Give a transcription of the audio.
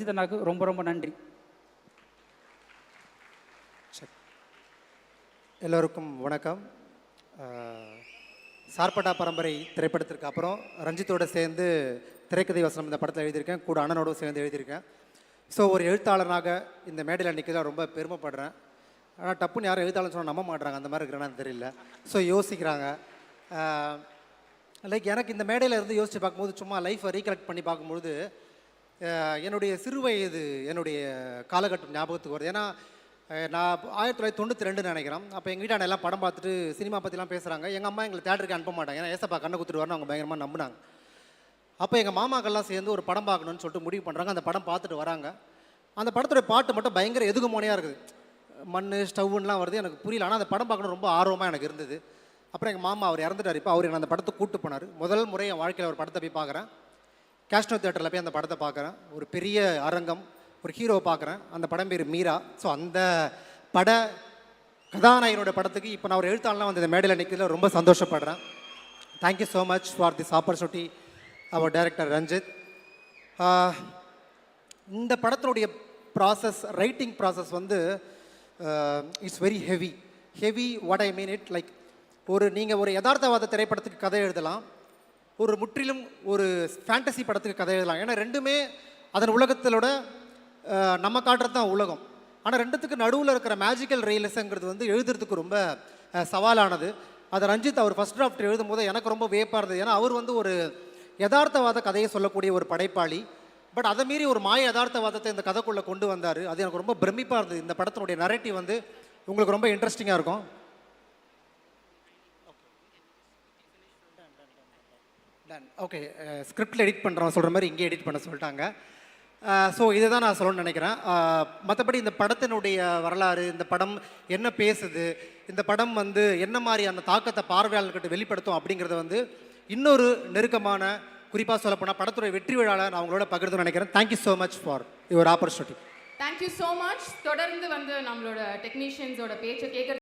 ரஞ்சிதனாக்கு ரொம்ப ரொம்ப நன்றி. எல்லோருக்கும் வணக்கம். சார்பட்டா பரம்பரை திரைப்படத்திற்கு அப்புறம் ரஞ்சித்தோடு சேர்ந்து திரைக்கதை வசனம் இந்த படத்தில் எழுதியிருக்கேன், கூட அண்ணனோடு சேர்ந்து எழுதியிருக்கேன். ஸோ ஒரு எழுத்தாளனாக இந்த மேடையில் அன்றைக்கி ரொம்ப பெருமைப்படுறேன். ஆனால் டப்புன்னு யாரும் எழுத்தாளர் சொன்னால் நம்ப மாட்டுறாங்க, அந்த மாதிரி இருக்கிறான்னு தெரியல. ஸோ யோசிக்கிறாங்க. லைக் எனக்கு இந்த மேடையில் இருந்து யோசித்து பார்க்கும்போது, சும்மா லைஃப்பை ரீகலெக்ட் பண்ணி பார்க்கும்பொழுது என்னுடைய சிறு வயது என்னுடைய காலகட்டம் ஞாபகத்துக்கு வருது. ஏன்னா நான் 1992 நினைக்கிறேன். அப்போ எங்கள் வீட்டான எல்லாம் படம் பார்த்துட்டு சினிமா பற்றிலாம் பேசுகிறாங்க. எங்கள் அம்மா எங்களை தேட்டருக்கு அனுப்ப மாட்டாங்க, ஏன்னா ஏசப்பா கண்ணை குத்துட்டு வரணும் அவங்க பயங்கரமாக நம்பினாங்க. அப்போ எங்கள் மாமாக்கள்லாம் சேர்ந்து ஒரு படம் பார்க்கணுன்னு சொல்லிட்டு முடிவு பண்ணுறாங்க. அந்த படம் பார்த்துட்டு வராங்க. அந்த படத்துடைய பாட்டு மட்டும் பயங்கர எதுகுமோனையாக இருக்குது, மண் ஸ்டவ்வுன்னெலாம் வருது. எனக்கு புரியல, ஆனால் அந்த படம் பார்க்கணும் ரொம்ப ஆர்வமாக எனக்கு இருந்தது. அப்புறம் எங்கள் மாமா அவர் இறந்துட்டார். இப்போ அவர் என்ன அந்த படத்தை கூப்பிட்டு போனார். முதல் முறை என் வாழ்க்கையில் ஒரு படத்தை போய் பார்க்குறேன். கேஷ்னோ தியேட்டரில் போய் அந்த படத்தை பார்க்குறேன். ஒரு பெரிய அரங்கம், ஒரு ஹீரோவை பார்க்குறேன். அந்த படம் பேர் மீரா. ஸோ அந்த பட கதாநாயகனோட படத்துக்கு இப்போ நான் ஒரு எழுத்தாளலாம் வந்து இந்த மேடையில் நிற்கிறதுல ரொம்ப சந்தோஷப்படுறேன். Thank you so much for this opportunity அவர் டைரக்டர் ரஞ்சித். இந்த படத்தினுடைய ப்ராசஸ், ரைட்டிங் ப்ராசஸ் வந்து it's very heavy. What I mean it, like நீங்கள் ஒரு யதார்த்தவாத திரைப்படத்துக்கு கதை எழுதலாம், ஒரு முற்றிலும் ஒரு ஃபேண்டசி படத்துக்கு கதை எழுதலாம். ஏன்னா ரெண்டுமே அதன் உலகத்திலோட நம்ம காட்டுறது தான் உலகம். ஆனால் ரெண்டுத்துக்கு நடுவில் இருக்கிற மேஜிக்கல் ரியலிசங்கிறது வந்து எழுதுறதுக்கு ரொம்ப சவாலானது. அதை ரஞ்சித் அவர் ஃபர்ஸ்ட் டிராஃப்ட் எழுதும் போது எனக்கு ரொம்ப வியப்பாக இருந்தது. ஏன்னா அவர் வந்து ஒரு யதார்த்தவாத கதையை சொல்லக்கூடிய ஒரு படைப்பாளி. பட் அதை மீறி ஒரு மாய யதார்த்தவாதத்தை இந்த கதைக்குள்ளே கொண்டு வந்தார். அது எனக்கு ரொம்ப பிரமிப்பாக இருந்தது. இந்த படத்தினுடைய நரேட்டிவ் வந்து உங்களுக்கு ரொம்ப இன்ட்ரெஸ்டிங்காக இருக்கும். ஓகே, ஸ்கிரிப்டில் எடிட் பண்ணுறோம் சொல்கிற மாதிரி இங்கே எடிட் பண்ண சொல்லிட்டாங்க. ஸோ இதை தான் நான் சொல்லணும்னு நினைக்கிறேன். மற்றபடி இந்த படத்தினுடைய வரலாறு, இந்த படம் என்ன பேசுது, இந்த படம் வந்து என்ன மாதிரி அந்த தாக்கத்தை பார்வையாளர்கிட்ட வெளிப்படுத்தும் அப்படிங்கிறத வந்து இன்னொரு நெருக்கமான, குறிப்பாக சொல்லப்போனால் படத்துடைய வெற்றி விழாவில் நான் உங்களோட பகிர்ந்து நினைக்கிறேன். Thank you so much for your opportunity. Thank you so much. தொடர்ந்து வந்து நம்மளோட டெக்னீஷியன்ஸோட பேச்சை கேட்க